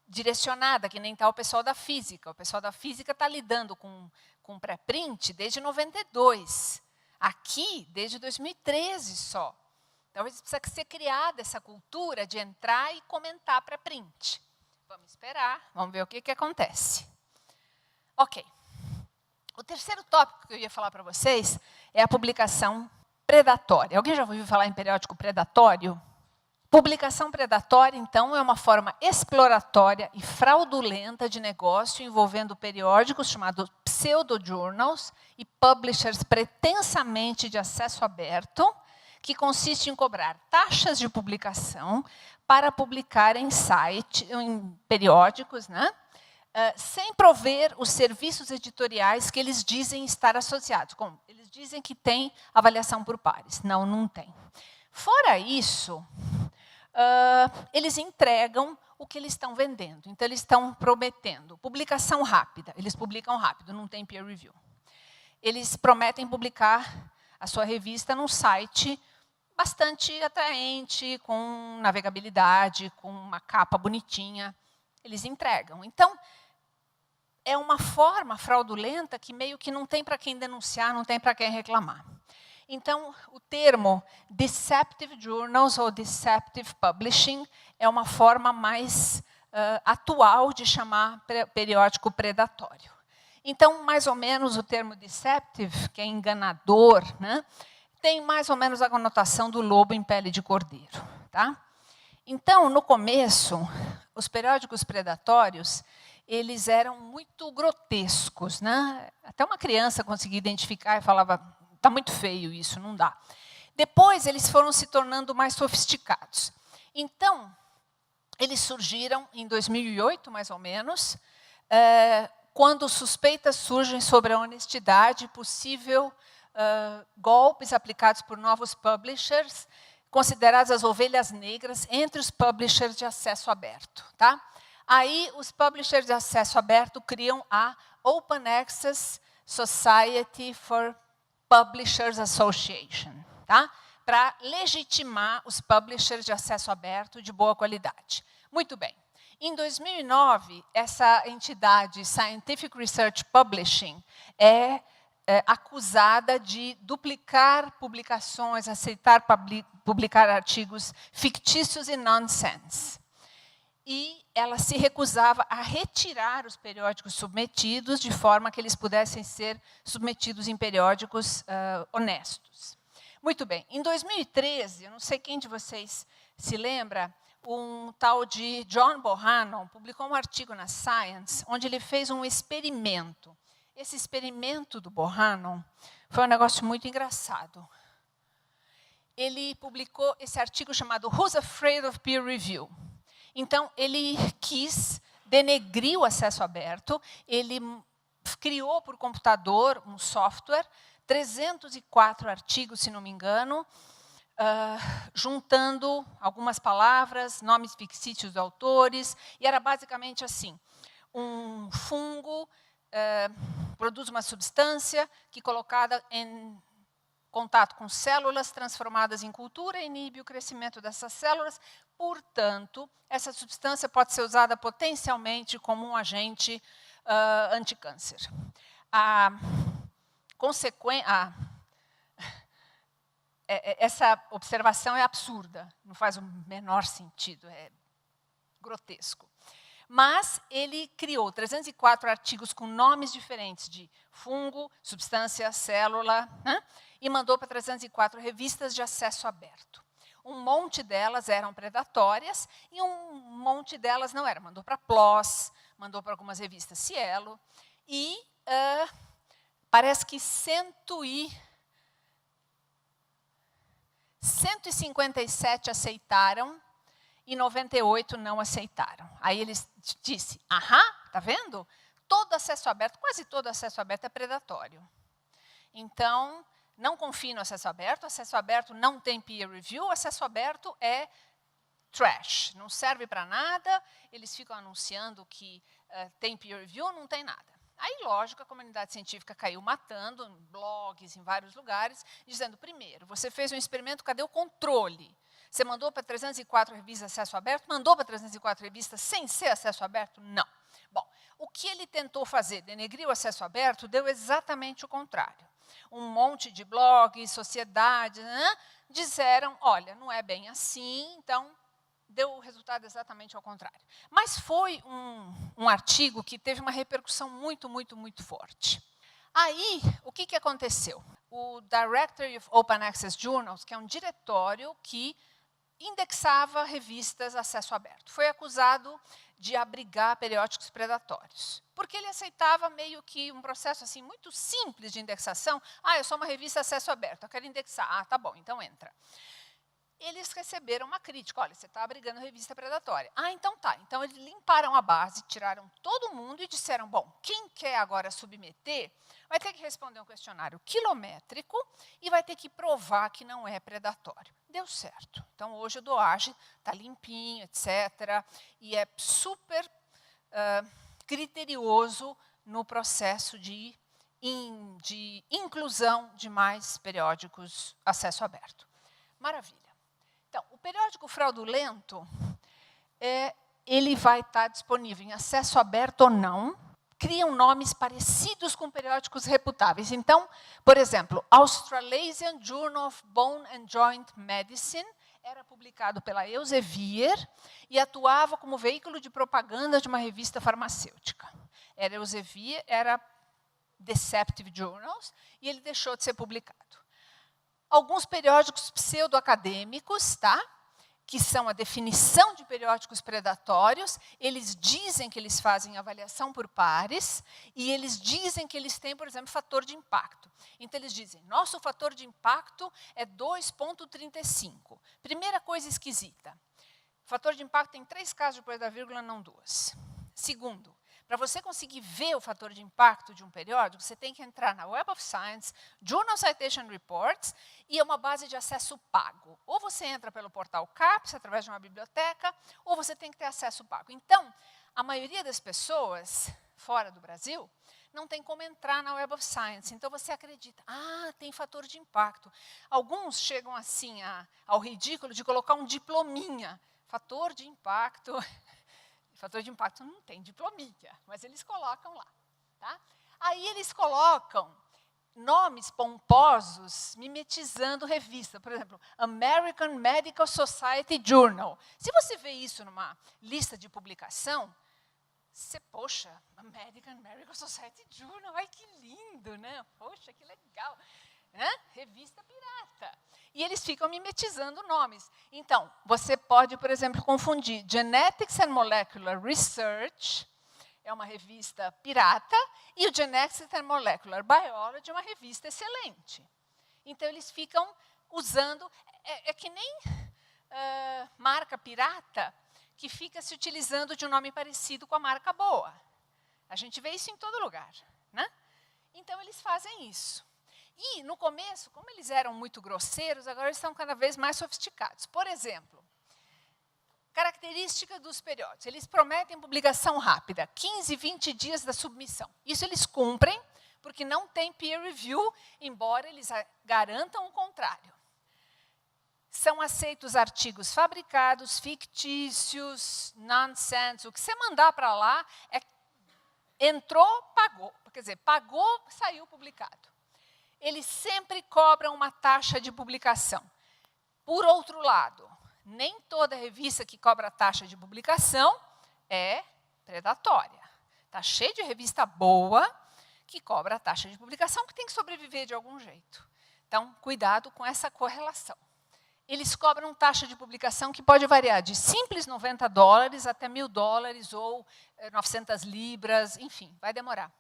direcionada, que nem está o pessoal da física. O pessoal da física está lidando com pré-print desde 92. Aqui, desde 2013 só. Então, precisa ser criada essa cultura de entrar e comentar pré-print. Vamos esperar, vamos ver o que acontece. Ok. O terceiro tópico que eu ia falar para vocês é a publicação predatória. Alguém já ouviu falar em periódico predatório? Publicação predatória, então, é uma forma exploratória e fraudulenta de negócio envolvendo periódicos chamados pseudo-journals e publishers pretensamente de acesso aberto, que consiste em cobrar taxas de publicação para publicar em periódicos, né? Sem prover os serviços editoriais que eles dizem estar associados. Como? Eles dizem que tem avaliação por pares. Não, não tem. Fora isso, eles entregam o que eles estão vendendo. Então, eles estão prometendo publicação rápida. Eles publicam rápido, não tem peer review. Eles prometem publicar a sua revista num site bastante atraente, com navegabilidade, com uma capa bonitinha. Eles entregam. Então, é uma forma fraudulenta que meio que não tem para quem denunciar, não tem para quem reclamar. Então, o termo deceptive journals ou deceptive publishing é uma forma mais atual de chamar periódico predatório. Então, mais ou menos, o termo deceptive, que é enganador, né, tem mais ou menos a conotação do lobo em pele de cordeiro. Tá? Então, no começo, os periódicos predatórios, eles eram muito grotescos, né? Até uma criança conseguia identificar e falava, está muito feio isso, não dá. Depois, eles foram se tornando mais sofisticados. Então, eles surgiram em 2008, mais ou menos, quando suspeitas surgem sobre a honestidade possível, golpes aplicados por novos publishers, consideradas as ovelhas negras entre os publishers de acesso aberto. Tá? Aí, os publishers de acesso aberto criam a Open Access Society for Publishers Association, tá? Para legitimar os publishers de acesso aberto de boa qualidade. Muito bem. Em 2009, essa entidade, Scientific Research Publishing, é acusada de duplicar publicações, aceitar publicar artigos fictícios e nonsense. E ela se recusava a retirar os periódicos submetidos de forma que eles pudessem ser submetidos em periódicos honestos. Muito bem. Em 2013, eu não sei quem de vocês se lembra, um tal de John Bohannon publicou um artigo na Science, onde ele fez um experimento. Esse experimento do Bohannon foi um negócio muito engraçado. Ele publicou esse artigo chamado Who's Afraid of Peer Review? Então, ele quis denegrir o acesso aberto, ele criou por computador um software, 304 artigos, se não me engano, juntando algumas palavras, nomes fictícios de autores, e era basicamente assim: um fungo produz uma substância que, colocada em contato com células transformadas em cultura, inibe o crescimento dessas células. Portanto, essa substância pode ser usada potencialmente como um agente anticâncer. Essa observação é absurda, não faz o menor sentido, é grotesco. Mas ele criou 304 artigos com nomes diferentes de fungo, substância, célula, e mandou para 304 revistas de acesso aberto. Um monte delas eram predatórias e um monte delas não era. Mandou para PLOS, mandou para algumas revistas Cielo, e parece que 157 aceitaram e 98 não aceitaram. Aí ele disse: tá vendo? Todo acesso aberto, quase todo acesso aberto é predatório. Então, não confie no acesso aberto não tem peer review, o acesso aberto é trash, não serve para nada, eles ficam anunciando que tem peer review, não tem nada. Aí, lógico, a comunidade científica caiu matando, em blogs, em vários lugares, dizendo: primeiro, você fez um experimento, cadê o controle? Você mandou para 304 revistas acesso aberto? Mandou para 304 revistas sem ser acesso aberto? Não. Bom, o que ele tentou fazer, denegrir o acesso aberto, deu exatamente o contrário. Um monte de blogs, sociedades, disseram: olha, não é bem assim, então deu o resultado exatamente ao contrário. Mas foi um artigo que teve uma repercussão muito, muito, muito forte. Aí, o que aconteceu? O Directory of Open Access Journals, que é um diretório que indexava revistas acesso aberto, foi acusado de abrigar periódicos predatórios, porque ele aceitava meio que um processo assim muito simples de indexação. Eu sou uma revista acesso aberto, eu quero indexar. Tá bom, então entra. Eles receberam uma crítica: olha, você está abrigando revista predatória. Então tá. Então eles limparam a base, tiraram todo mundo e disseram: bom, quem quer agora submeter vai ter que responder um questionário quilométrico e vai ter que provar que não é predatório. Deu certo. Então hoje o DOAJ está limpinho, etc. E é super criterioso no processo de inclusão de mais periódicos acesso aberto. Maravilha. Então, o periódico fraudulento, ele vai estar disponível em acesso aberto ou não, criam nomes parecidos com periódicos reputáveis. Então, por exemplo, Australasian Journal of Bone and Joint Medicine era publicado pela Elsevier e atuava como veículo de propaganda de uma revista farmacêutica. Era Elsevier, era Deceptive Journals, e ele deixou de ser publicado. Alguns periódicos pseudo-acadêmicos, que são a definição de periódicos predatórios, eles dizem que eles fazem avaliação por pares, e eles dizem que eles têm, por exemplo, fator de impacto. Então, eles dizem: nosso fator de impacto é 2,35. Primeira coisa esquisita: fator de impacto tem 3 casos depois da vírgula, não 2. Segundo, para você conseguir ver o fator de impacto de um periódico, você tem que entrar na Web of Science, Journal Citation Reports, e é uma base de acesso pago. Ou você entra pelo portal CAPES, através de uma biblioteca, ou você tem que ter acesso pago. Então, a maioria das pessoas, fora do Brasil, não tem como entrar na Web of Science. Então, você acredita: tem fator de impacto. Alguns chegam assim ao ridículo de colocar um diplominha. Fator de impacto... Fator de impacto não tem diplominha, mas eles colocam lá. Aí eles colocam nomes pomposos, mimetizando revista. Por exemplo, American Medical Society Journal. Se você vê isso numa lista de publicação, você, poxa, American Medical Society Journal, ai que lindo, né? Poxa, que legal. Revista pirata. E eles ficam mimetizando nomes. Então, você pode, por exemplo, confundir Genetics and Molecular Research, é uma revista pirata, e o Genetics and Molecular Biology é uma revista excelente. Então, eles ficam usando... É que nem marca pirata, que fica se utilizando de um nome parecido com a marca boa. A gente vê isso em todo lugar, né? Então, eles fazem isso. E, no começo, como eles eram muito grosseiros, agora eles estão cada vez mais sofisticados. Por exemplo, característica dos periódicos. Eles prometem publicação rápida, 15, 20 dias da submissão. Isso eles cumprem, porque não tem peer review, embora eles garantam o contrário. São aceitos artigos fabricados, fictícios, nonsense. O que você mandar para lá, entrou, pagou. Quer dizer, pagou, saiu publicado. Eles sempre cobram uma taxa de publicação. Por outro lado, nem toda revista que cobra taxa de publicação é predatória. Está cheio de revista boa que cobra a taxa de publicação, que tem que sobreviver de algum jeito. Então, cuidado com essa correlação. Eles cobram taxa de publicação que pode variar de simples $90 até $1.000 ou 900 libras, enfim, vai demorar.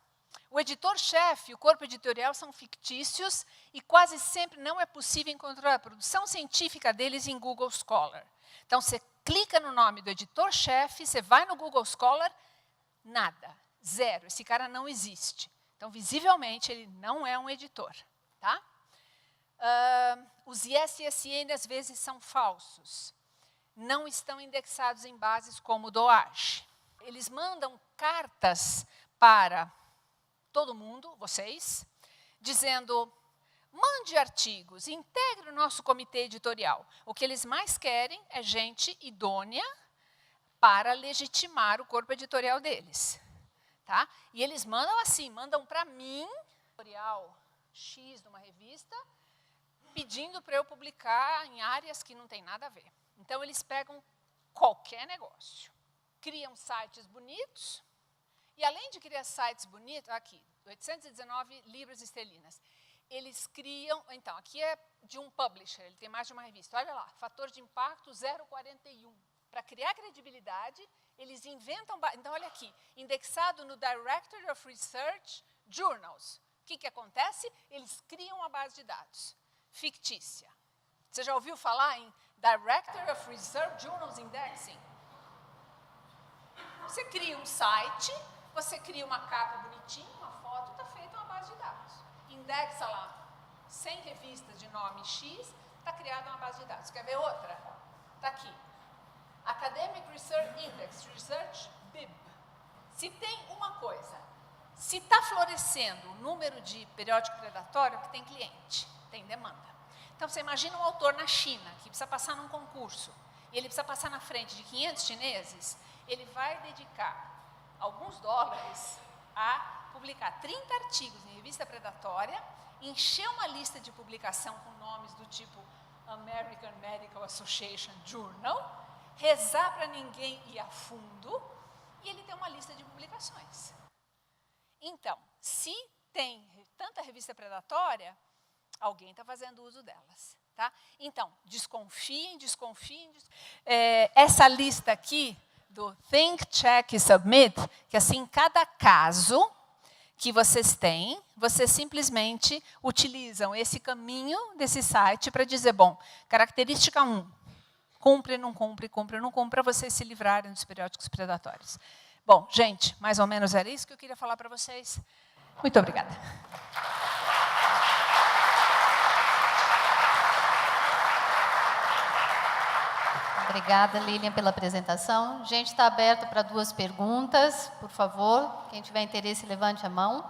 O editor-chefe e o corpo editorial são fictícios e quase sempre não é possível encontrar a produção científica deles em Google Scholar. Então, você clica no nome do editor-chefe, você vai no Google Scholar, nada, zero, esse cara não existe. Então, visivelmente, ele não é um editor. Tá? Os ISSN, às vezes, são falsos. Não estão indexados em bases como o DOAJ. Eles mandam cartas para todo mundo, vocês, dizendo, mande artigos, integre o nosso comitê editorial. O que eles mais querem é gente idônea para legitimar o corpo editorial deles. Tá? E eles mandam assim, mandam para mim, editorial X de uma revista, pedindo para eu publicar em áreas que não tem nada a ver. Então, eles pegam qualquer negócio, criam sites bonitos, e além de criar sites bonitos, aqui, 819 libras esterlinas, eles criam, então, aqui é de um publisher, ele tem mais de uma revista, olha lá, fator de impacto 0,41. Para criar credibilidade, eles inventam, então, olha aqui, indexado no Directory of Research Journals. O que acontece? Eles criam uma base de dados fictícia. Você já ouviu falar em Directory of Research Journals Indexing? Você cria um site, você cria uma capa bonitinha, uma foto, está feita uma base de dados. Indexa lá 100 revistas de nome X, está criada uma base de dados. Quer ver outra? Está aqui. Academic Research Index, Research BIB. Se tem uma coisa, se está florescendo o número de periódico predatório, que tem cliente, tem demanda. Então, você imagina um autor na China, que precisa passar num concurso, e ele precisa passar na frente de 500 chineses, ele vai dedicar alguns dólares a publicar 30 artigos em revista predatória, encher uma lista de publicação com nomes do tipo American Medical Association Journal, rezar para ninguém ir a fundo, e ele tem uma lista de publicações. Então, se tem tanta revista predatória, alguém está fazendo uso delas. Tá? Então, desconfiem. Essa lista aqui, do Think, Check e Submit, que assim, cada caso que vocês têm, vocês simplesmente utilizam esse caminho desse site para dizer, bom, característica 1, cumpre, não cumpre, para vocês se livrarem dos periódicos predatórios. Bom, gente, mais ou menos era isso que eu queria falar para vocês. Muito obrigada. Obrigada, Lilian, pela apresentação. Gente, está aberto para 2 perguntas. Por favor, quem tiver interesse, levante a mão.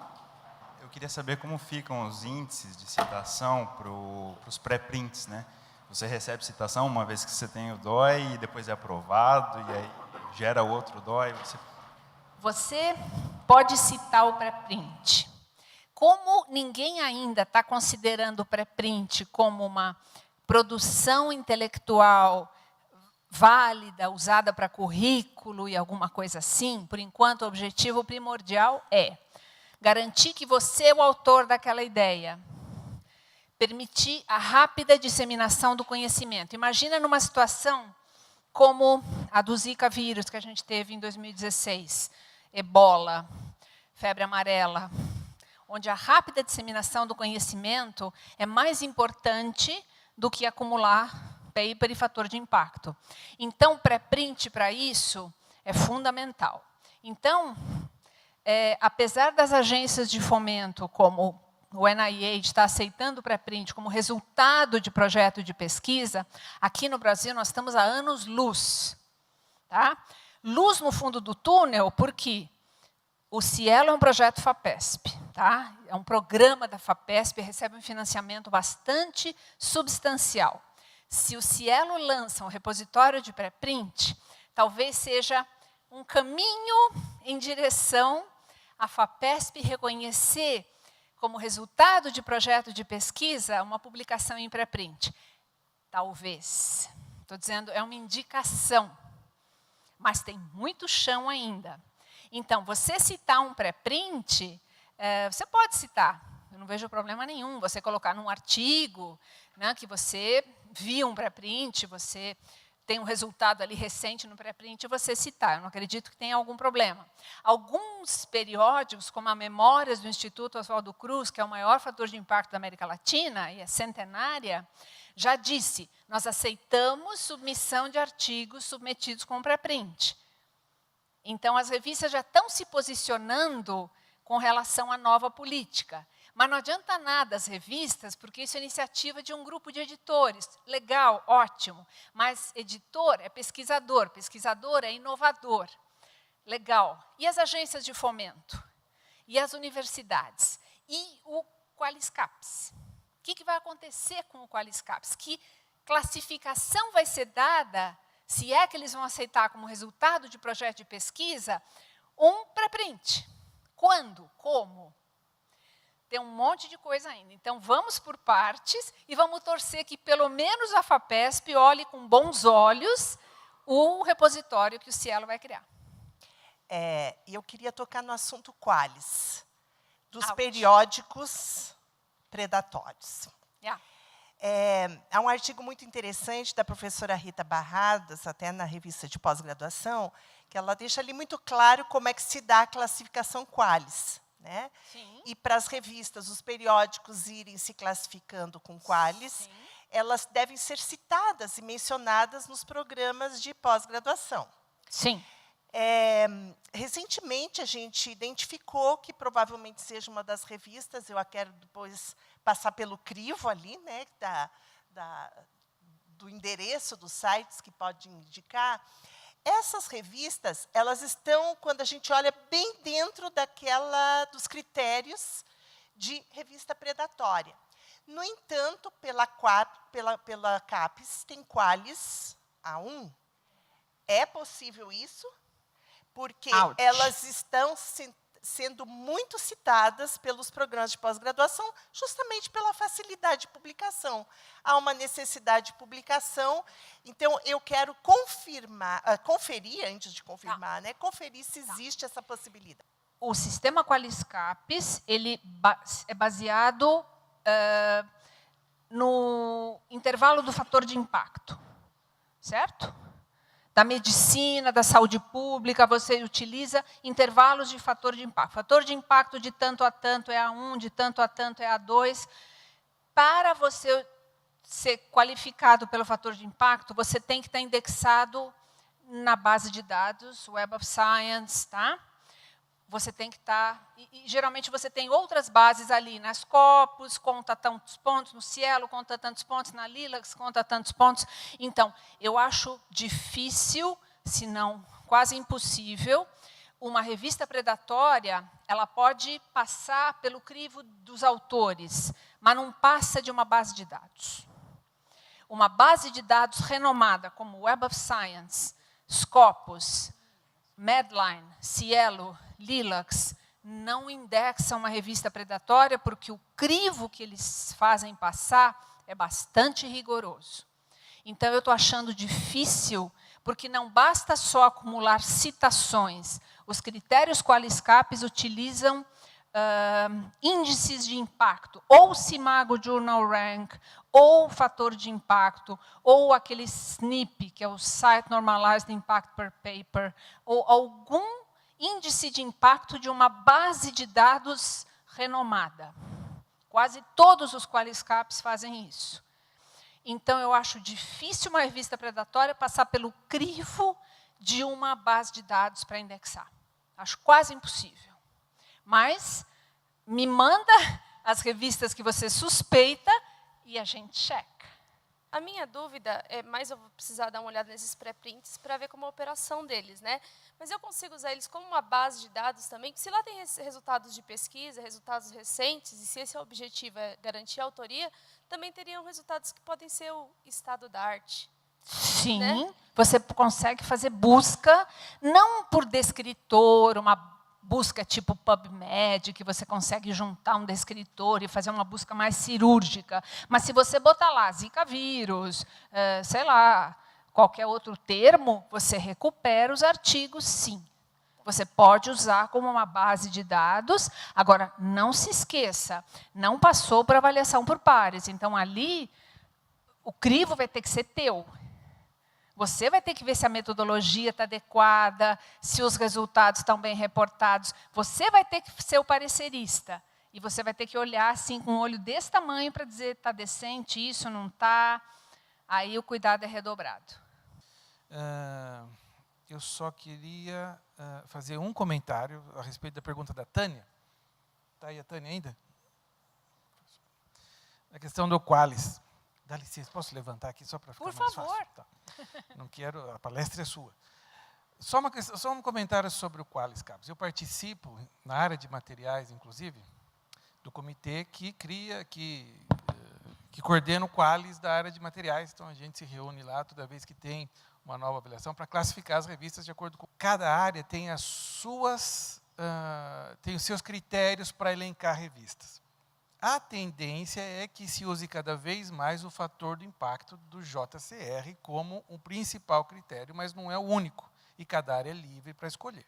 Eu queria saber como ficam os índices de citação para os pré-prints, né? Você recebe citação uma vez que você tem o DOI, e depois é aprovado, e aí gera outro DOI. Você pode citar o pré-print. Como ninguém ainda está considerando o pré-print como uma produção intelectual válida, usada para currículo e alguma coisa assim, por enquanto o objetivo primordial é garantir que você é o autor daquela ideia, permitir a rápida disseminação do conhecimento. Imagina numa situação como a do Zika vírus que a gente teve em 2016, Ebola, febre amarela, onde a rápida disseminação do conhecimento é mais importante do que acumular paper e fator de impacto. Então, pré-print para isso é fundamental. Então, apesar das agências de fomento, como o NIH está aceitando o pré-print como resultado de projeto de pesquisa, aqui no Brasil nós estamos há anos-luz. Tá? Luz no fundo do túnel, porque o Cielo é um projeto FAPESP. Tá? É um programa da FAPESP, recebe um financiamento bastante substancial. Se o Cielo lança um repositório de pré-print, talvez seja um caminho em direção à FAPESP reconhecer como resultado de projeto de pesquisa uma publicação em pré-print. Talvez. Estou dizendo, é uma indicação. Mas tem muito chão ainda. Então, você citar um pré-print, você pode citar, eu não vejo problema nenhum. Você colocar num artigo, né, que você viu um pré-print, você tem um resultado ali recente no pré-print, você citar. Eu não acredito que tenha algum problema. Alguns periódicos, como a Memórias do Instituto Oswaldo Cruz, que é o maior fator de impacto da América Latina e é centenária, já disse, nós aceitamos submissão de artigos submetidos com pré-print. Então, as revistas já estão se posicionando com relação à nova política. Mas não adianta nada as revistas, porque isso é iniciativa de um grupo de editores. Legal, ótimo. Mas editor é pesquisador é inovador. Legal. E as agências de fomento? E as universidades? E o Qualiscaps? O que vai acontecer com o Qualiscaps? Que classificação vai ser dada, se é que eles vão aceitar como resultado de projeto de pesquisa, um pré-print? Quando? Como? Tem um monte de coisa ainda. Então, vamos por partes e vamos torcer que, pelo menos, a FAPESP olhe com bons olhos o repositório que o Cielo vai criar. E eu queria tocar no assunto Qualis, dos periódicos predatórios. Yeah. Há um artigo muito interessante da professora Rita Barradas, até na revista de pós-graduação, que ela deixa ali muito claro como é que se dá a classificação Qualis. Né? E para as revistas, os periódicos irem se classificando com Qualis, elas devem ser citadas e mencionadas nos programas de pós-graduação. Sim. Recentemente, a gente identificou que provavelmente seja uma das revistas, eu a quero depois passar pelo crivo ali, né, do endereço dos sites que pode indicar. Essas revistas, elas estão, quando a gente olha, bem dentro dos critérios de revista predatória. No entanto, pela CAPES, tem Qualis A1. É possível isso? Porque elas estão sendo muito citadas pelos programas de pós-graduação, justamente pela facilidade de publicação. Há uma necessidade de publicação, então eu quero conferir, antes de confirmar, né, conferir se existe essa possibilidade. O sistema Qualiscaps, ele é baseado no intervalo do fator de impacto, certo? Da medicina, da saúde pública, você utiliza intervalos de fator de impacto. Fator de impacto de tanto a tanto é A1, de tanto a tanto é A2. Para você ser qualificado pelo fator de impacto, você tem que estar indexado na base de dados, Web of Science, tá? Você tem que estar... E geralmente você tem outras bases ali, na Scopus, conta tantos pontos, no Cielo, conta tantos pontos, na Lilacs, conta tantos pontos. Então, eu acho difícil, se não quase impossível, uma revista predatória, ela pode passar pelo crivo dos autores, mas não passa de uma base de dados. Uma base de dados renomada, como Web of Science, Scopus, Medline, Cielo, Lilacs, não indexam uma revista predatória, porque o crivo que eles fazem passar é bastante rigoroso. Então, eu estou achando difícil, porque não basta só acumular citações. Os critérios Qualiscaps utilizam índices de impacto, ou Simago Journal Rank, ou fator de impacto, ou aquele SNP, que é o Site Normalized Impact per Paper, ou algum índice de impacto de uma base de dados renomada. Quase todos os Qualiscaps fazem isso. Então, eu acho difícil uma revista predatória passar pelo crivo de uma base de dados para indexar. Acho quase impossível. Mas me manda as revistas que você suspeita e a gente checa. A minha dúvida é, mais eu vou precisar dar uma olhada nesses pré-prints para ver como é a operação deles, né? Mas eu consigo usar eles como uma base de dados também, porque se lá tem resultados de pesquisa, resultados recentes, e se esse objetivo é garantir a autoria, também teriam resultados que podem ser o estado da arte. Sim, Né? você consegue fazer busca, não por descritor, uma busca tipo PubMed, que você consegue juntar um descritor e fazer uma busca mais cirúrgica. Mas se você botar lá Zika vírus, sei lá, qualquer outro termo, você recupera os artigos, sim. Você pode usar como uma base de dados. Agora, não se esqueça, não passou por avaliação por pares. Então, ali, o crivo vai ter que ser teu. Você vai ter que ver se a metodologia está adequada, se os resultados estão bem reportados. Você vai ter que ser o parecerista. E você vai ter que olhar assim, com um olho desse tamanho para dizer está decente, isso não está. Aí o cuidado é redobrado. Eu só queria fazer um comentário a respeito da pergunta da Tânia. Está aí a Tânia ainda? A questão do Qualis. Dá licença, posso levantar aqui só para ficar Por mais favor. fácil? Tá. Não quero, a palestra é sua. Só um comentário sobre o Qualis Capes. Eu participo, na área de materiais, inclusive, do comitê que coordena o Qualis da área de materiais. Então, a gente se reúne lá toda vez que tem uma nova avaliação para classificar as revistas de acordo com... Cada área tem tem os seus critérios para elencar revistas. A tendência é que se use cada vez mais o fator do impacto do JCR como o principal critério, mas não é o único, e cada área é livre para escolher.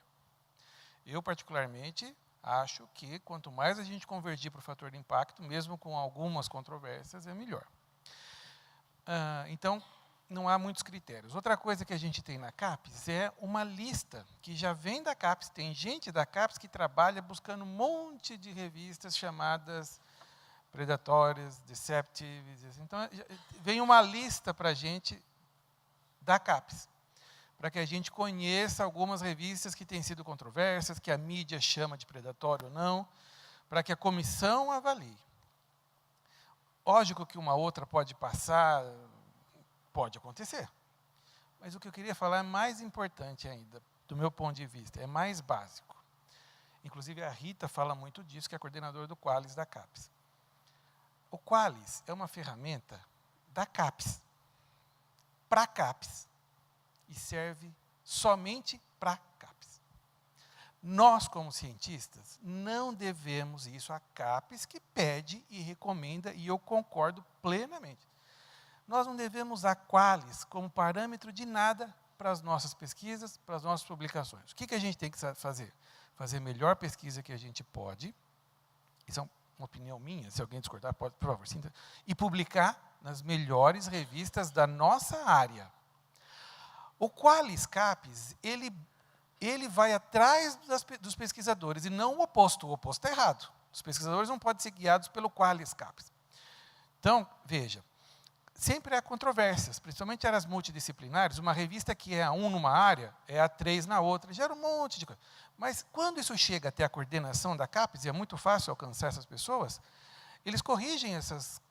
Eu, particularmente, acho que quanto mais a gente convergir para o fator de impacto, mesmo com algumas controvérsias, é melhor. Então, não há muitos critérios. Outra coisa que a gente tem na CAPES é uma lista que já vem da CAPES. Tem gente da CAPES que trabalha buscando um monte de revistas chamadas predatórias, deceptives. Então, vem uma lista para a gente da CAPES, para que a gente conheça algumas revistas que têm sido controversas, que a mídia chama de predatório ou não, para que a comissão avalie. Lógico que uma outra pode passar, pode acontecer. Mas o que eu queria falar é mais importante ainda, do meu ponto de vista, é mais básico. Inclusive, a Rita fala muito disso, que é a coordenadora do Qualis da CAPES. O Qualis é uma ferramenta da CAPES, para a CAPES, e serve somente para a CAPES. Nós, como cientistas, não devemos isso à CAPES, que pede e recomenda, e eu concordo plenamente. Nós não devemos usar Qualis como parâmetro de nada para as nossas pesquisas, para as nossas publicações. O que a gente tem que fazer? Fazer a melhor pesquisa que a gente pode, isso é uma opinião minha, se alguém discordar, pode, por favor, sinta, e publicar nas melhores revistas da nossa área. O Qualis Capes, ele vai atrás dos pesquisadores, e não o oposto está errado. Os pesquisadores não podem ser guiados pelo Qualis Capes. Então, veja, sempre há controvérsias, principalmente áreas multidisciplinares. Uma revista que é A1 numa área, é A3 na outra, gera um monte de coisa. Mas quando isso chega até a coordenação da CAPES, e é muito fácil alcançar essas pessoas, eles corrigem essas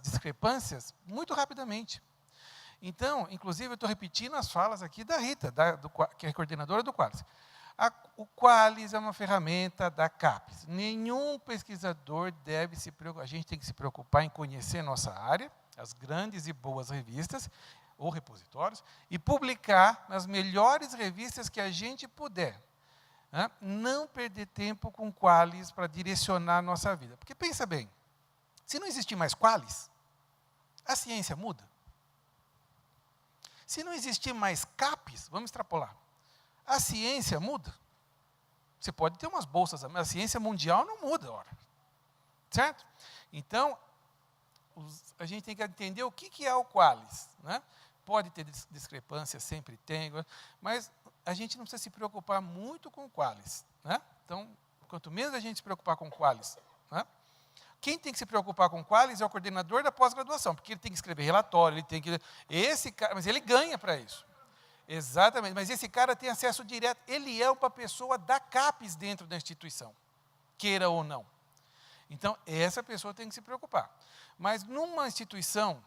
discrepâncias muito rapidamente. Então, inclusive, eu estou repetindo as falas aqui da Rita, que é a coordenadora do Qualis. O Qualis é uma ferramenta da CAPES. Nenhum pesquisador deve se preocupar. A gente tem que se preocupar em conhecer nossa área, as grandes e boas revistas, ou repositórios, e publicar nas melhores revistas que a gente puder. Não perder tempo com Qualis para direcionar a nossa vida. Porque, pensa bem, se não existir mais Qualis, a ciência muda. Se não existir mais CAPES, vamos extrapolar, a ciência muda. Você pode ter umas bolsas, mas a ciência mundial não muda, ora. Certo? Então, a gente tem que entender o que é o Qualis. Né? Pode ter discrepância, sempre tem, mas a gente não precisa se preocupar muito com o Qualis. Né? Então, quanto menos a gente se preocupar com o Qualis, né? quem tem que se preocupar com qualis é o coordenador da pós-graduação, porque ele tem que escrever relatório, ele tem que... mas ele ganha para isso. Exatamente, mas esse cara tem acesso direto, ele é uma pessoa da CAPES dentro da instituição, queira ou não. Então, essa pessoa tem que se preocupar. Mas numa instituição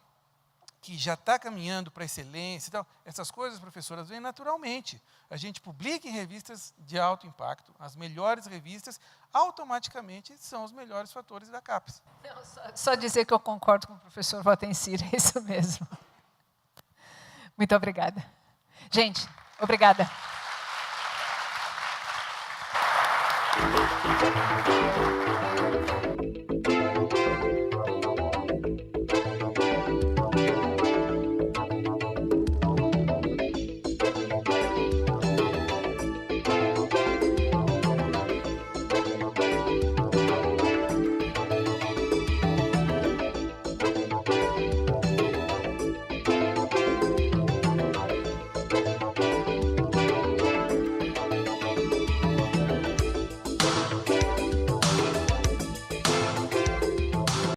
que já está caminhando para a excelência, e tal, essas coisas, professoras, vêm naturalmente. A gente publica em revistas de alto impacto, as melhores revistas, automaticamente são os melhores fatores da CAPES. Não, só dizer que eu concordo com o professor Valtencir, é isso mesmo. Muito obrigada. Gente, obrigada.